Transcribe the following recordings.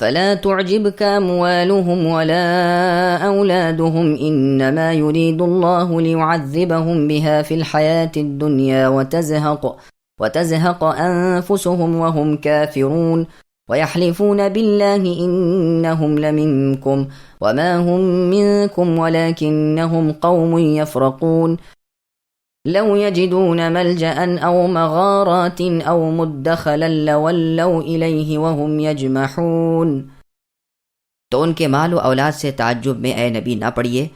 فلا تعجبك أموالهم ولا أولادهم إنما يريد الله ليعذبهم بها في الحياة الدنيا وتزهق أنفسهم وهم كافرون ويحلفون بالله إنهم لمنكم وما هم منكم ولكنهم قوم يفرقون لو يجدون ملجأ أو مغارات أو مدخلا لولوا إليه وهم يجمحون۔ تو ان کے مال و اولاد سے تعجب میں اے نبی نہ پڑیے،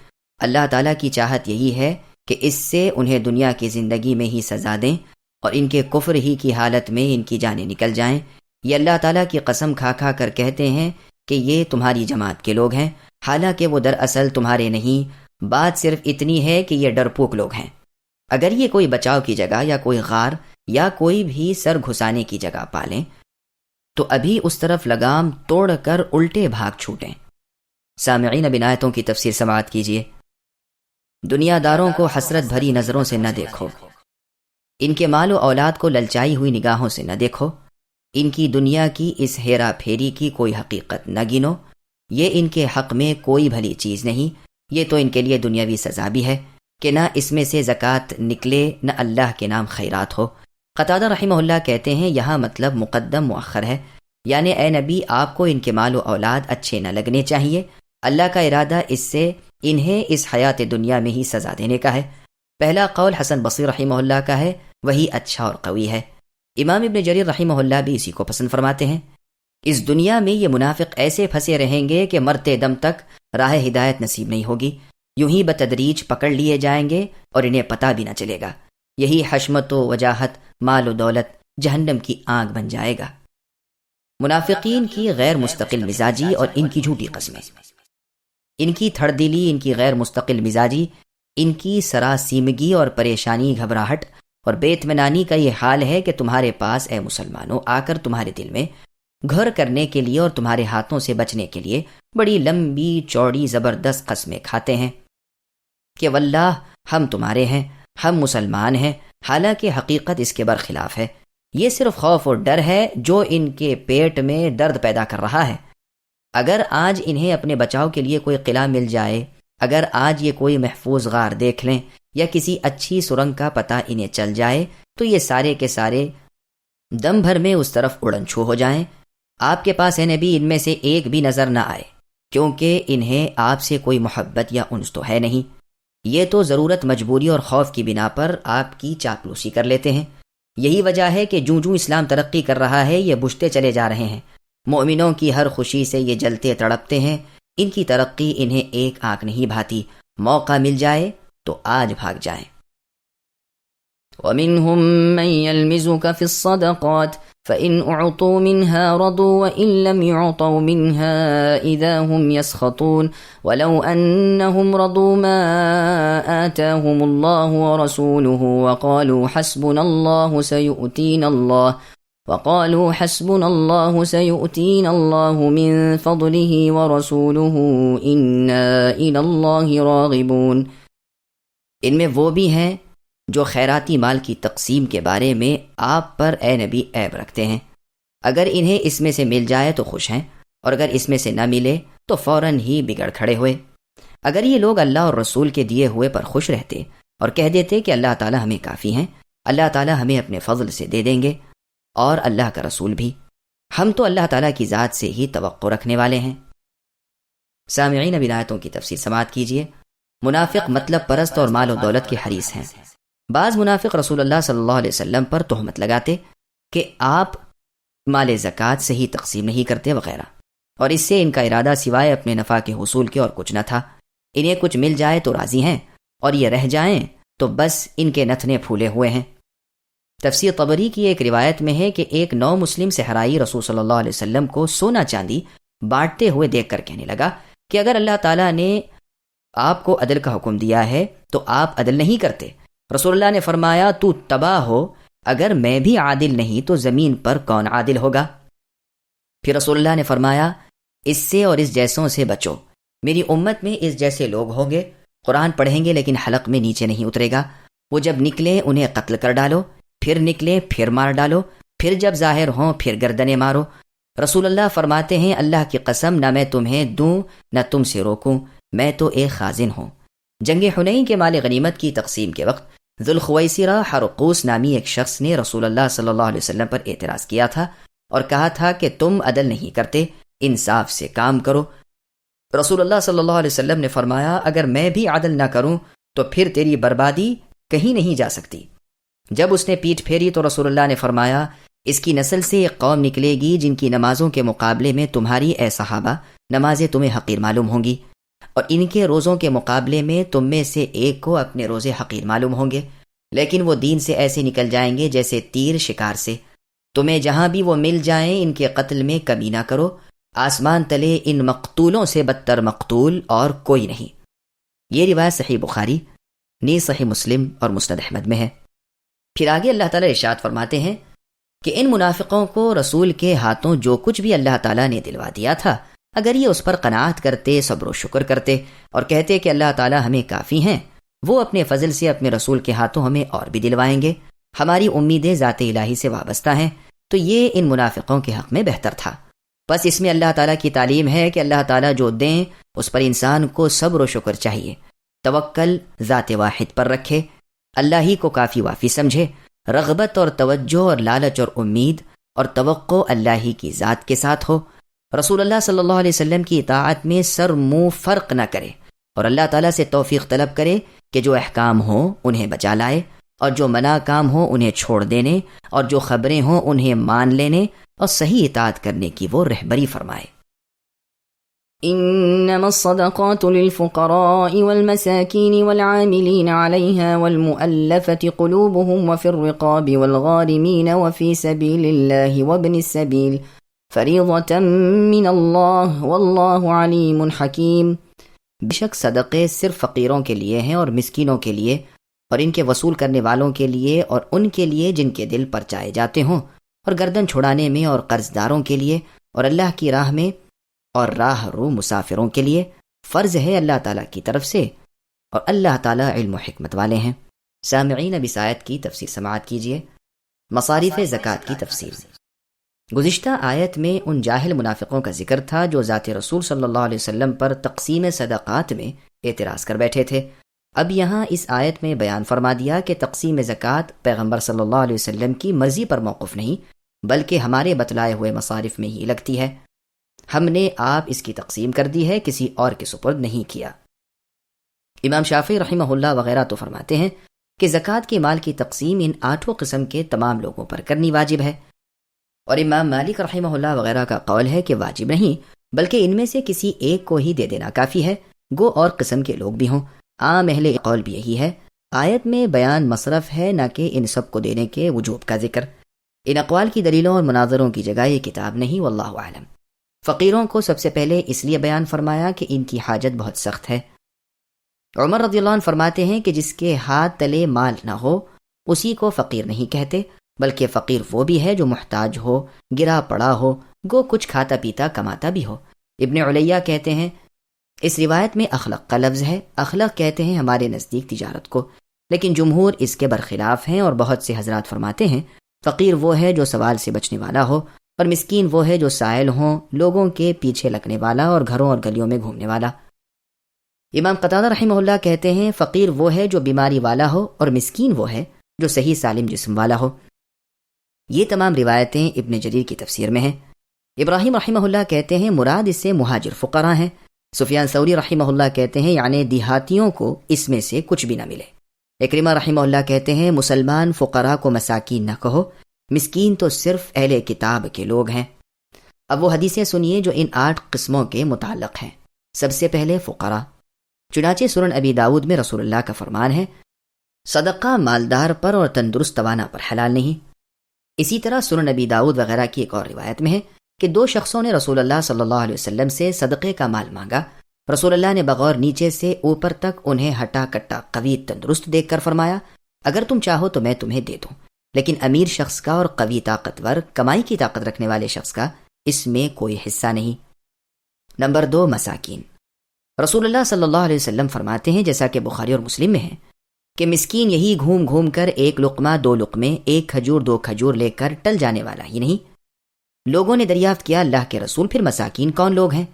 اللہ تعالیٰ کی چاہت یہی ہے کہ اس سے انہیں دنیا کی زندگی میں ہی سزا دیں اور ان کے کفر ہی کی حالت میں ان کی جانیں نکل جائیں۔ یہ اللہ تعالیٰ کی قسم کھا کھا کر کہتے ہیں کہ یہ تمہاری جماعت کے لوگ ہیں، حالانکہ وہ دراصل تمہارے نہیں، بات صرف اتنی ہے کہ یہ ڈرپوک لوگ ہیں۔ اگر یہ کوئی بچاؤ کی جگہ یا کوئی غار یا کوئی بھی سر گھسانے کی جگہ پالیں تو ابھی اس طرف لگام توڑ کر الٹے بھاگ چھوٹیں۔ سامعین، اب ان آیتوں کی تفسیر سماعت کیجیے۔ دنیا داروں کو حسرت بھری نظروں سے نہ دیکھو، ان کے مال و اولاد کو للچائی ہوئی نگاہوں سے نہ دیکھو، ان کی دنیا کی اس ہیرا پھیری کی کوئی حقیقت نہ گنو، یہ ان کے حق میں کوئی بھلی چیز نہیں، یہ تو ان کے لیے دنیاوی سزا بھی ہے کہ نہ اس میں سے زکوٰۃ نکلے نہ اللہ کے نام خیرات ہو۔ قتادہ رحمہ اللہ کہتے ہیں یہاں مطلب مقدم مؤخر ہے، یعنی اے نبی آپ کو ان کے مال و اولاد اچھے نہ لگنے چاہیے، اللہ کا ارادہ اس سے انہیں اس حیات دنیا میں ہی سزا دینے کا ہے۔ پہلا قول حسن بصری رحمہ اللہ کا ہے، وہی اچھا اور قوی ہے۔ امام ابن جریر رحمہ اللہ بھی اسی کو پسند فرماتے ہیں۔ اس دنیا میں یہ منافق ایسے پھنسے رہیں گے کہ مرتے دم تک راہ ہدایت نصیب نہیں ہوگی، یوں ہی بتدریج پکڑ لیے جائیں گے اور انہیں پتہ بھی نہ چلے گا۔ یہی حشمت و وجاہت، مال و دولت جہنم کی آگ بن جائے گا۔ منافقین کی غیر مستقل مزاجی اور ان کی جھوٹی قسمیں، ان کی تھڑ دلی، ان کی غیر مستقل مزاجی، ان کی سراسیمگی اور پریشانی، گھبراہٹ اور بے اطمینانی کا یہ حال ہے کہ تمہارے پاس اے مسلمانوں آ کر تمہارے دل میں گھر کرنے کے لیے اور تمہارے ہاتھوں سے بچنے کے لیے بڑی لمبی چوڑی زبردست قسمیں کھاتے ہیں کہ واللہ ہم تمہارے ہیں، ہم مسلمان ہیں، حالانکہ حقیقت اس کے برخلاف ہے۔ یہ صرف خوف اور ڈر ہے جو ان کے پیٹ میں درد پیدا کر رہا ہے۔ اگر آج انہیں اپنے بچاؤ کے لیے کوئی قلعہ مل جائے، اگر آج یہ کوئی محفوظ غار دیکھ لیں یا کسی اچھی سرنگ کا پتہ انہیں چل جائے تو یہ سارے کے سارے دم بھر میں اس طرف اڑن چھو ہو جائیں۔ آپ کے پاس ہے نبی ان میں سے ایک بھی نظر نہ آئے، کیونکہ انہیں آپ سے کوئی محبت یا انس تو ہے نہیں، یہ تو ضرورت، مجبوری اور خوف کی بنا پر آپ کی چاپلوسی کر لیتے ہیں۔ یہی وجہ ہے کہ جوں جوں اسلام ترقی کر رہا ہے یہ بجھتے چلے جا رہے ہیں، مومنوں کی ہر خوشی سے یہ جلتے تڑپتے ہیں، ان کی ترقی انہیں ایک آنکھ نہیں بھاتی، موقع مل جائے تو آج بھاگ جائیں۔ ومنهم من يلمزك في الصدقات فإن أعطوا منها رضوا وإن لم يعطوا منها إذا هم يسخطون ولو أنهم رضوا ما آتاهم الله ورسوله وقالوا حسبنا الله سيؤتينا الله من فضله ورسوله إنا إلى الله راغبون۔ ان میں وہ بھی ہیں جو خیراتی مال کی تقسیم کے بارے میں آپ پر اے نبی عیب رکھتے ہیں، اگر انہیں اس میں سے مل جائے تو خوش ہیں، اور اگر اس میں سے نہ ملے تو فوراً ہی بگڑ کھڑے ہوئے۔ اگر یہ لوگ اللہ اور رسول کے دیے ہوئے پر خوش رہتے اور کہہ دیتے کہ اللہ تعالیٰ ہمیں کافی ہیں، اللہ تعالیٰ ہمیں اپنے فضل سے دے دیں گے اور اللہ کا رسول بھی، ہم تو اللہ تعالیٰ کی ذات سے ہی توقع رکھنے والے ہیں۔ سامعین، اب ان آیتوں کی تفسیر سماعت کیجیے۔ منافق مطلب پرست اور مال و دولت کے حریص ہیں۔ بعض منافق رسول اللہ صلی اللہ علیہ وسلم پر تہمت لگاتے کہ آپ مال زکوٰۃ صحیح تقسیم نہیں کرتے وغیرہ، اور اس سے ان کا ارادہ سوائے اپنے نفع کے حصول کے اور کچھ نہ تھا۔ انہیں کچھ مل جائے تو راضی ہیں، اور یہ رہ جائیں تو بس ان کے نتھنے پھولے ہوئے ہیں۔ تفسیر طبری کی ایک روایت میں ہے کہ ایک نو مسلم صحرائی رسول صلی اللہ علیہ وسلم کو سونا چاندی بانٹتے ہوئے دیکھ کر کہنے لگا کہ اگر اللہ تعالیٰ نے آپ کو عدل کا حکم دیا ہے تو آپ عدل نہیں کرتے۔ رسول اللہ نے فرمایا تو تباہ ہو، اگر میں بھی عادل نہیں تو زمین پر کون عادل ہوگا؟ پھر رسول اللہ نے فرمایا اس سے اور اس جیسوں سے بچو، میری امت میں اس جیسے لوگ ہوں گے، قرآن پڑھیں گے لیکن حلق میں نیچے نہیں اترے گا، وہ جب نکلیں انہیں قتل کر ڈالو، پھر نکلیں پھر مار ڈالو، پھر جب ظاہر ہوں پھر گردنیں مارو، رسول اللہ فرماتے ہیں اللہ کی قسم نہ میں تمہیں دوں نہ تم سے روکوں، میں تو ایک خازن ہوں۔ جنگ حنین کے مال غنیمت کی تقسیم کے وقت ذوالخویسرہ حرقوس نامی ایک شخص نے رسول اللہ صلی اللہ علیہ وسلم پر اعتراض کیا تھا اور کہا تھا کہ تم عدل نہیں کرتے، انصاف سے کام کرو۔ رسول اللہ صلی اللہ علیہ وسلم نے فرمایا اگر میں بھی عدل نہ کروں تو پھر تیری بربادی کہیں نہیں جا سکتی۔ جب اس نے پیٹھ پھیری تو رسول اللہ نے فرمایا اس کی نسل سے ایک قوم نکلے گی جن کی نمازوں کے مقابلے میں تمہاری اے صحابہ نمازیں تمہیں حقیر معلوم ہوں گی، اور ان کے روزوں کے مقابلے میں تم میں سے ایک کو اپنے روزے حقیر معلوم ہوں گے، لیکن وہ دین سے ایسے نکل جائیں گے جیسے تیر شکار سے۔ تمہیں جہاں بھی وہ مل جائیں ان کے قتل میں کمی نہ کرو، آسمان تلے ان مقتولوں سے بدتر مقتول اور کوئی نہیں۔ یہ روایت صحیح بخاری، نیز صحیح مسلم اور مسند احمد میں ہے۔ پھر آگے اللہ تعالیٰ ارشاد فرماتے ہیں کہ ان منافقوں کو رسول کے ہاتھوں جو کچھ بھی اللہ تعالیٰ نے دلوا دیا تھا، اگر یہ اس پر قناعت کرتے، صبر و شکر کرتے اور کہتے کہ اللہ تعالیٰ ہمیں کافی ہیں، وہ اپنے فضل سے اپنے رسول کے ہاتھوں ہمیں اور بھی دلوائیں گے، ہماری امیدیں ذات الہی سے وابستہ ہیں، تو یہ ان منافقوں کے حق میں بہتر تھا۔ بس اس میں اللہ تعالیٰ کی تعلیم ہے کہ اللہ تعالیٰ جو دیں اس پر انسان کو صبر و شکر چاہیے، توکل ذات واحد پر رکھے، اللہ ہی کو کافی وافی سمجھے، رغبت اور توجہ اور لالچ اور امید اور توقع اللہ ہی کی ذات کے ساتھ ہو، رسول اللہ صلی اللہ علیہ وسلم کی اطاعت میں سر منہ فرق نہ کرے، اور اللہ تعالیٰ سے توفیق طلب کرے کہ جو احکام ہوں انہیں بجا لائے، اور جو منع کام ہوں انہیں چھوڑ دینے، اور جو خبریں ہوں انہیں مان لینے اور صحیح اطاعت کرنے کی وہ رہبری فرمائے۔ إنما الصدقات للفقراء والمساكين والعاملين عليها والمؤلفة قلوبهم وفي الرقاب والغارمين وفي سبيل الله وابن السبيل فريضة من الله والله عليم حكيم۔ بے شک صدقے صرف فقیروں کے لیے ہیں اور مسکینوں کے لیے اور ان کے وصول کرنے والوں کے لیے اور ان کے لیے جن کے دل پرچائے جاتے ہوں، اور گردن چھڑانے میں اور قرض داروں کے لیے اور اللہ کی راہ میں اور راہ رو مسافروں کے لیے فرض ہے اللہ تعالیٰ کی طرف سے، اور اللہ تعالیٰ علم و حکمت والے ہیں۔ سامعین اب اس آیت کی تفسیر سماعت کیجیے۔ مصارف زکوٰۃ کی تفسیر۔ گزشتہ آیت میں ان جاہل منافقوں کا ذکر تھا جو ذات رسول صلی اللہ علیہ وسلم پر تقسیم صدقات میں اعتراض کر بیٹھے تھے۔ اب یہاں اس آیت میں بیان فرما دیا کہ تقسیم زکوٰۃ پیغمبر صلی اللہ علیہ وسلم کی مرضی پر موقف نہیں بلکہ ہمارے بتلائے ہوئے مصارف میں ہی لگتی ہے، ہم نے آپ اس کی تقسیم کر دی ہے، کسی اور کے سپرد نہیں کیا۔ امام شافعی رحمہ اللہ وغیرہ تو فرماتے ہیں کہ زکوٰۃ کے مال کی تقسیم ان 8 قسم کے تمام لوگوں پر کرنی واجب ہے، اور امام مالک رحمہ اللہ وغیرہ کا قول ہے کہ واجب نہیں بلکہ ان میں سے کسی ایک کو ہی دے دینا کافی ہے، گو اور قسم کے لوگ بھی ہوں۔ عام اہل قول بھی یہی ہے۔ آیت میں بیان مصرف ہے نہ کہ ان سب کو دینے کے وجوب کا ذکر۔ ان اقوال کی دلیلوں اور مناظروں کی جگہ یہ کتاب نہیں، واللہ اعلم۔ فقیروں کو سب سے پہلے اس لیے بیان فرمایا کہ ان کی حاجت بہت سخت ہے۔ عمر رضی اللہ عنہ فرماتے ہیں کہ جس کے ہاتھ تلے مال نہ ہو اسی کو فقیر نہیں کہتے، بلکہ فقیر وہ بھی ہے جو محتاج ہو، گرا پڑا ہو، گو کچھ کھاتا پیتا کماتا بھی ہو۔ ابن علیہ کہتے ہیں اس روایت میں اخلق کا لفظ ہے۔ اخلق کہتے ہیں ہمارے نزدیک تجارت کو، لیکن جمہور اس کے برخلاف ہیں، اور بہت سے حضرات فرماتے ہیں فقیر وہ ہے جو سوال سے بچنے والا ہو، اور مسکین وہ ہے جو سائل ہوں، لوگوں کے پیچھے لگنے والا اور گھروں اور گلیوں میں گھومنے والا۔ امام قتادہ رحمہ اللہ کہتے ہیں فقیر وہ ہے جو بیماری والا ہو، اور مسکین وہ ہے جو صحیح سالم جسم والا ہو۔ یہ تمام روایتیں ابن جریر کی تفسیر میں ہیں۔ ابراہیم رحمہ اللہ کہتے ہیں مراد اس سے مہاجر فقراء ہیں۔ سفیان ثوری رحمہ اللہ کہتے ہیں یعنی دیہاتیوں کو اس میں سے کچھ بھی نہ ملے۔ اکرمہ رحمہ اللہ کہتے ہیں مسلمان فقراء کو مساکین نہ کہو، مسکین تو صرف اہل کتاب کے لوگ ہیں۔ اب وہ حدیثیں سنیے جو ان 8 قسموں کے متعلق ہیں۔ سب سے پہلے فقراء۔ چنانچہ سنن ابی داود میں رسول اللہ کا فرمان ہے صدقہ مالدار پر اور تندرست توانا پر حلال نہیں۔ اسی طرح سنن ابی داود وغیرہ کی ایک اور روایت میں ہے کہ 2 شخصوں نے رسول اللہ صلی اللہ علیہ وسلم سے صدقے کا مال مانگا۔ رسول اللہ نے بغور نیچے سے اوپر تک انہیں ہٹا کٹا قوی تندرست دیکھ کر فرمایا اگر تم چاہو تو میں تمہیں دے دوں، لیکن امیر شخص کا اور قوی طاقتور کمائی کی طاقت رکھنے والے شخص کا اس میں کوئی حصہ نہیں۔ نمبر 2 مساکین۔ رسول اللہ صلی اللہ علیہ وسلم فرماتے ہیں جیسا کہ بخاری اور مسلم میں ہے کہ مسکین یہی گھوم گھوم کر 1 لقمہ 2 لقمے 1 کھجور 2 کھجور لے کر ٹل جانے والا ہی نہیں، لوگوں نے دریافت کیا اللہ کے رسول پھر مساکین کون لوگ ہیں؟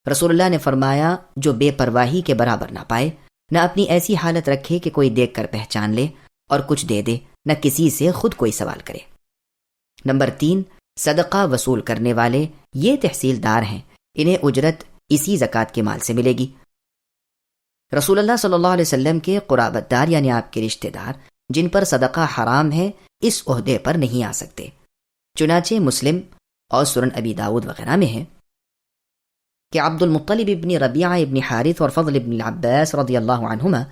رسول اللہ نے فرمایا جو بے پرواہی کے برابر نہ پائے، نہ اپنی ایسی حالت رکھے کہ کوئی دیکھ کر پہچان لے اور کچھ دے دے، نہ کسی سے خود کوئی سوال کرے۔ نمبر 3، صدقہ وصول کرنے والے یہ تحصیلدار ہیں، انہیں اجرت اسی زکوٰۃ کے مال سے ملے گی۔ رسول اللہ صلی اللہ علیہ وسلم کے قرابت دار یعنی آپ کے رشتہ دار جن پر صدقہ حرام ہے اس عہدے پر نہیں آ سکتے۔ چنانچہ مسلم اور سنن ابی داود وغیرہ میں ہے کہ عبد المطلب ابن ربیعہ ابن حارث اور فضل ابن العباس رضی اللہ عنہما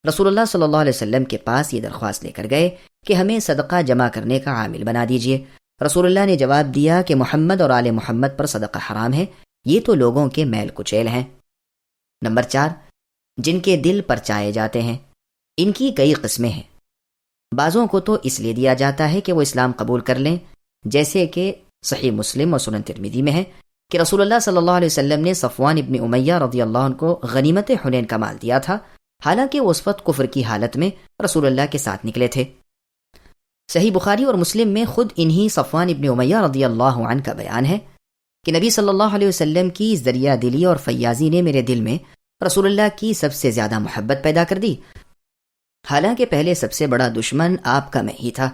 رسول اللہ صلی اللہ علیہ وسلم کے پاس یہ درخواست لے کر گئے کہ ہمیں صدقہ جمع کرنے کا عامل بنا دیجیے۔ رسول اللہ نے جواب دیا کہ محمد اور آل محمد پر صدقہ حرام ہے، یہ تو لوگوں کے میل کچیل ہیں۔ نمبر 4، جن کے دل پرچائے جاتے ہیں، ان کی کئی قسمیں ہیں۔ بعضوں کو تو اس لیے دیا جاتا ہے کہ وہ اسلام قبول کر لیں، جیسے کہ صحیح مسلم اور سنن ترمذی میں ہے کہ رسول اللہ صلی اللہ علیہ وسلم نے صفوان ابن امیہ رضی اللہ عنہ کو غنیمت حنین کا مال دیا تھا، حالانکہ وہ اس وقت کفر کی حالت میں رسول اللہ کے ساتھ نکلے تھے۔ صحیح بخاری اور مسلم میں خود انہی صفوان ابن امیہ رضی اللہ عنہ کا بیان ہے کہ نبی صلی اللہ علیہ وسلم کی ذریعہ دلی اور فیاضی نے میرے دل میں رسول اللہ کی سب سے زیادہ محبت پیدا کر دی، حالانکہ پہلے سب سے بڑا دشمن آپ کا میں ہی تھا۔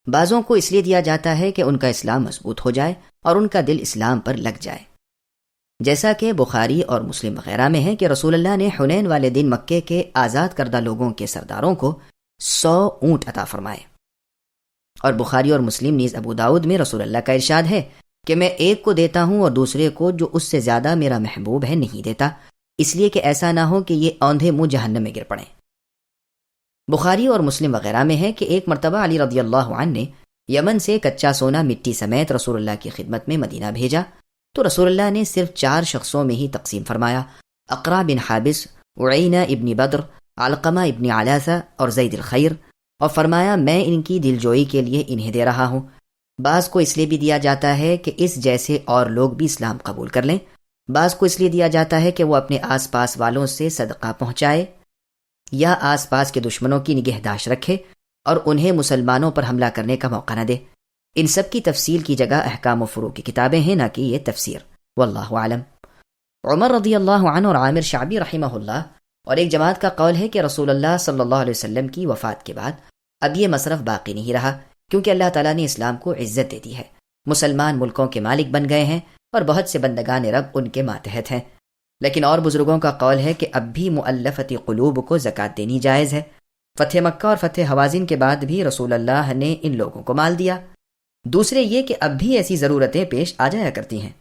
بعضوں کو اس لیے دیا جاتا ہے کہ ان کا اسلام مضبوط ہو جائے اور ان کا دل اسلام پر لگ جائے، جیسا کہ بخاری اور مسلم وغیرہ میں ہے کہ رسول اللہ نے حنین والے دن مکے کے آزاد کردہ لوگوں کے سرداروں کو 100 اونٹ عطا فرمائے۔ اور بخاری اور مسلم نیز ابو داؤد میں رسول اللہ کا ارشاد ہے کہ میں ایک کو دیتا ہوں اور دوسرے کو جو اس سے زیادہ میرا محبوب ہے نہیں دیتا، اس لیے کہ ایسا نہ ہو کہ یہ اوندھے منہ جہنم میں گر پڑیں۔ بخاری اور مسلم وغیرہ میں ہے کہ ایک مرتبہ علی رضی اللہ عنہ نے یمن سے کچا سونا مٹی سمیت رسول اللہ کی خدمت میں مدینہ بھیجا تو رسول اللہ نے صرف 4 شخصوں میں ہی تقسیم فرمایا، اقرا بن حابس، عینہ ابن بدر، علقمہ ابن علاثہ اور زید الخیر، اور فرمایا میں ان کی دلجوئی کے لیے انہیں دے رہا ہوں۔ بعض کو اس لیے بھی دیا جاتا ہے کہ اس جیسے اور لوگ بھی اسلام قبول کر لیں، بعض کو اس لیے دیا جاتا ہے کہ وہ اپنے آس پاس والوں سے صدقہ پہنچائے یا آس پاس کے دشمنوں کی نگہداشت رکھے اور انہیں مسلمانوں پر حملہ کرنے کا موقع نہ دے۔ ان سب کی تفصیل کی جگہ احکام و فروع کی کتابیں ہیں، نہ کہ یہ تفسیر، واللہ عالم۔ عمر رضی اللہ عنہ اور عامر شعبی رحمہ اللہ اور ایک جماعت کا قول ہے کہ رسول اللہ صلی اللہ علیہ وسلم کی وفات کے بعد اب یہ مصرف باقی نہیں رہا، کیونکہ اللہ تعالیٰ نے اسلام کو عزت دے دی ہے، مسلمان ملکوں کے مالک بن گئے ہیں اور بہت سے بندگان رب ان کے ماتحت ہیں۔ لیکن اور بزرگوں کا قول ہے کہ اب بھی مؤلفۃ قلوب کو زکوٰۃ دینی جائز ہے۔ فتح مکہ اور فتح حوازن کے بعد بھی رسول اللہ نے ان لوگوں کو مال دیا۔ دوسرے یہ کہ اب بھی ایسی ضرورتیں پیش آ جایا کرتی ہیں۔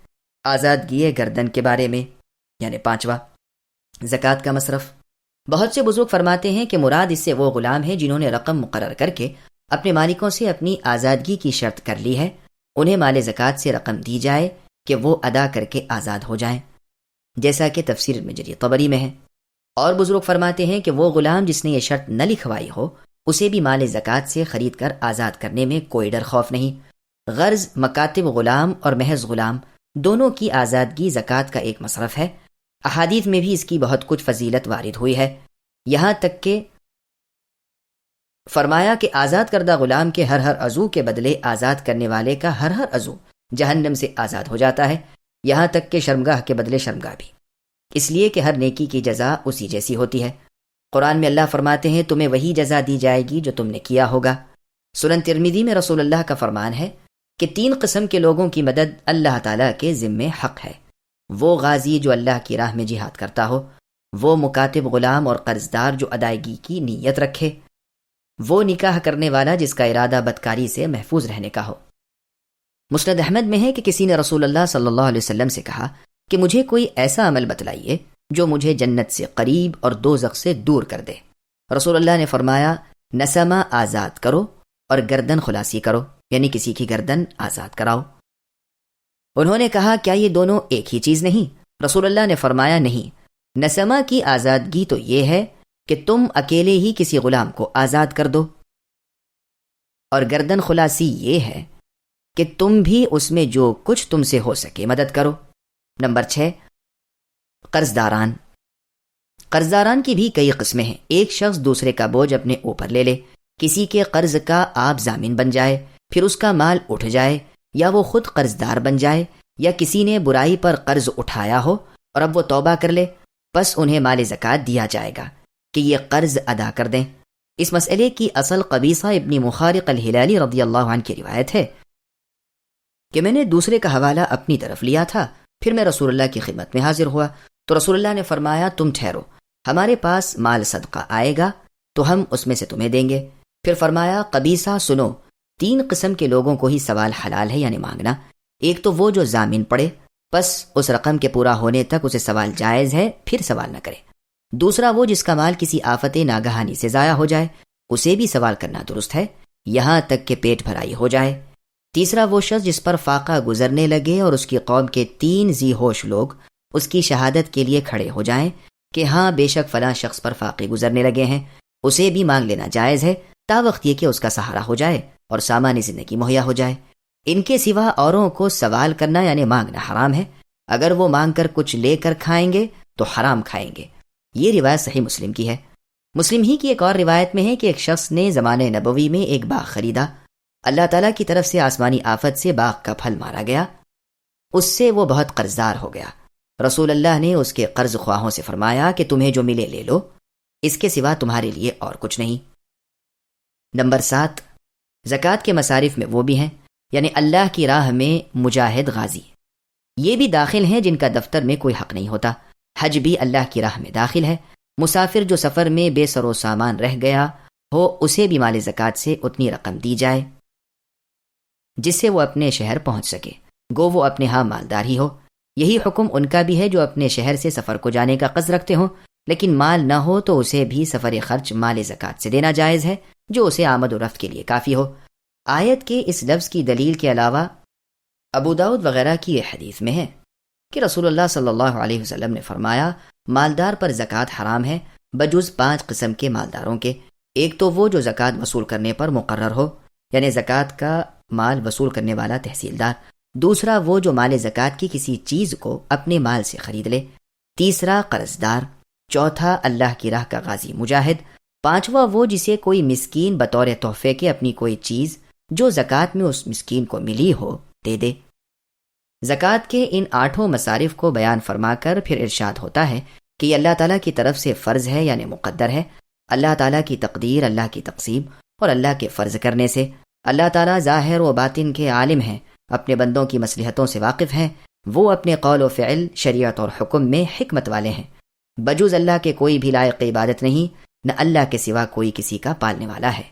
آزادگی گردن کے بارے میں یعنی 5واں، زکوٰۃ کا مصرف۔ بہت سے بزرگ فرماتے ہیں کہ مراد اس سے وہ غلام ہیں جنہوں نے رقم مقرر کر کے اپنے مالکوں سے اپنی آزادگی کی شرط کر لی ہے، انہیں مال زکوٰۃ سے رقم دی جائے کہ وہ ادا کر کے آزاد ہو جائیں، جیسا کہ تفسیر ابن جریر طبری میں ہے۔ اور بزرگ فرماتے ہیں کہ وہ غلام جس نے یہ شرط نہ لکھوائی ہو اسے بھی مال زکوٰۃ سے خرید کر آزاد کرنے میں کوئی ڈر خوف نہیں۔ غرض مکاتب غلام اور محض غلام دونوں کی آزادگی زکوٰۃ کا ایک مصرف ہے۔ احادیث میں بھی اس کی بہت کچھ فضیلت وارد ہوئی ہے، یہاں تک کہ فرمایا کہ آزاد کردہ غلام کے ہر عضو کے بدلے آزاد کرنے والے کا ہر عضو جہنم سے آزاد ہو جاتا ہے، یہاں تک کہ شرمگاہ کے بدلے شرمگاہ بھی، اس لیے کہ ہر نیکی کی جزا اسی جیسی ہوتی ہے۔ قرآن میں اللہ فرماتے ہیں تمہیں وہی جزا دی جائے گی جو تم نے کیا ہوگا۔ سنن ترمذی میں رسول اللہ کا فرمان ہے کہ 3 قسم کے لوگوں کی مدد اللہ تعالیٰ کے ذمے حق ہے، وہ غازی جو اللہ کی راہ میں جہاد کرتا ہو، وہ مکاتب غلام اور قرضدار جو ادائیگی کی نیت رکھے، وہ نکاح کرنے والا جس کا ارادہ بدکاری سے محفوظ رہنے کا ہو۔ مسند احمد میں ہے کہ کسی نے رسول اللہ صلی اللہ علیہ وسلم سے کہا کہ مجھے کوئی ایسا عمل بتلائیے جو مجھے جنت سے قریب اور دوزخ سے دور کر دے۔ رسول اللہ نے فرمایا نسمہ آزاد کرو اور گردن خلاصی کرو، یعنی کسی کی گردن آزاد کراؤ۔ انہوں نے کہا کیا یہ دونوں ایک ہی چیز نہیں؟ رسول اللہ نے فرمایا نہیں، نسمہ کی آزادگی تو یہ ہے کہ تم اکیلے ہی کسی غلام کو آزاد کر دو، اور گردن خلاصی یہ ہے کہ تم بھی اس میں جو کچھ تم سے ہو سکے مدد کرو۔ نمبر 6، قرضداران۔ قرضداران کی بھی کئی قسمیں ہیں۔ ایک شخص دوسرے کا بوجھ اپنے اوپر لے لے، کسی کے قرض کا آپ ضامن بن جائے، پھر اس کا مال اٹھ جائے یا وہ خود قرض دار بن جائے یا کسی نے برائی پر قرض اٹھایا ہو اور اب وہ توبہ کر لے، بس انہیں مال زکوٰۃ دیا جائے گا کہ یہ قرض ادا کر دیں۔ اس مسئلے کی اصل قبیصہ ابن مخارق الہلالی رضی اللہ عنہ کی روایت ہے کہ میں نے دوسرے کا حوالہ اپنی طرف لیا تھا، پھر میں رسول اللہ کی خدمت میں حاضر ہوا تو رسول اللہ نے فرمایا تم ٹھہرو، ہمارے پاس مال صدقہ آئے گا تو ہم اس میں سے تمہیں دیں گے۔ پھر فرمایا قبیصہ سنو، 3 قسم کے لوگوں کو ہی سوال حلال ہے یعنی مانگنا۔ ایک تو وہ جو ضامن پڑے، بس اس رقم کے پورا ہونے تک اسے سوال جائز ہے، پھر سوال نہ کرے۔ دوسرا وہ جس کا مال کسی آفت ناگہانی سے ضائع ہو جائے، اسے بھی سوال کرنا درست ہے یہاں تک کہ پیٹ بھرائی ہو جائے۔ تیسرا وہ شخص جس پر فاقہ گزرنے لگے اور اس کی قوم کے 3 ذی ہوش لوگ اس کی شہادت کے لیے کھڑے ہو جائیں کہ ہاں بے شک فلاں شخص پر فاقے گزرنے لگے ہیں، اسے بھی مانگ لینا جائز ہے تا وقت یہ کہ اس کا سہارا ہو جائے اور سامان زندگی مہیا ہو جائے۔ ان کے سوا اوروں کو سوال کرنا یعنی مانگنا حرام ہے، اگر وہ مانگ کر کچھ لے کر کھائیں گے تو حرام کھائیں گے۔ یہ روایت صحیح مسلم کی ہے۔ مسلم ہی کی ایک اور روایت میں ہے کہ ایک شخص نے زمانے نبوی میں ایک باغ خریدا، اللہ تعالیٰ کی طرف سے آسمانی آفت سے باغ کا پھل مارا گیا، اس سے وہ بہت قرضدار ہو گیا۔ رسول اللہ نے اس کے قرض خواہوں سے فرمایا کہ تمہیں جو ملے لے لو، اس کے سوا تمہارے لیے اور کچھ نہیں۔ نمبر 7، زکوٰۃ کے مصارف میں وہ بھی ہیں یعنی اللہ کی راہ میں مجاہد غازی، یہ بھی داخل ہیں جن کا دفتر میں کوئی حق نہیں ہوتا۔ حج بھی اللہ کی راہ میں داخل ہے۔ مسافر جو سفر میں بے سر و سامان رہ گیا ہو، اسے بھی مال زکوٰۃ سے اتنی رقم دی جائے جس سے وہ اپنے شہر پہنچ سکے، گو وہ اپنے ہاں مالدار ہی ہو۔ یہی حکم ان کا بھی ہے جو اپنے شہر سے سفر کو جانے کا قصد رکھتے ہوں، لیکن مال نہ ہو تو اسے بھی سفر خرچ مال زکوٰۃ سے دینا جائز ہے جو اسے آمد و رفت کے لیے کافی ہو۔ آیت کے اس لفظ کی دلیل کے علاوہ ابو داؤد وغیرہ کی یہ حدیث میں ہے کہ رسول اللہ صلی اللہ علیہ وسلم نے فرمایا مالدار پر زکوٰۃ حرام ہے بجز 5 قسم کے مالداروں کے۔ ایک تو وہ جو زکوٰۃ وصول کرنے پر مقرر ہو یعنی زکوٰۃ کا مال وصول کرنے والا تحصیلدار۔ دوسرا وہ جو مال زکوٰۃ کی کسی چیز کو اپنے مال سے خرید لے۔ تیسرا قرض دار۔ چوتھا اللہ کی راہ کا غازی مجاہد۔ پانچواں وہ جسے کوئی مسکین بطور تحفے کے اپنی کوئی چیز جو زکوٰۃ میں اس مسکین کو ملی ہو دے دے۔ زکوٰۃ کے ان 8 مصارف کو بیان فرما کر پھر ارشاد ہوتا ہے کہ یہ اللہ تعالیٰ کی طرف سے فرض ہے یعنی مقدر ہے۔ اللہ تعالیٰ کی تقدیر، اللہ کی تقسیم اور اللہ کے فرض کرنے سے اللہ تعالیٰ ظاہر و باطن کے عالم ہیں، اپنے بندوں کی مصلحتوں سے واقف ہیں، وہ اپنے قول و فعل، شریعت اور حکم میں حکمت والے ہیں۔ بجوز اللہ کے کوئی بھی لائق عبادت نہیں، نہ اللہ کے سوا کوئی کسی کا پالنے والا ہے۔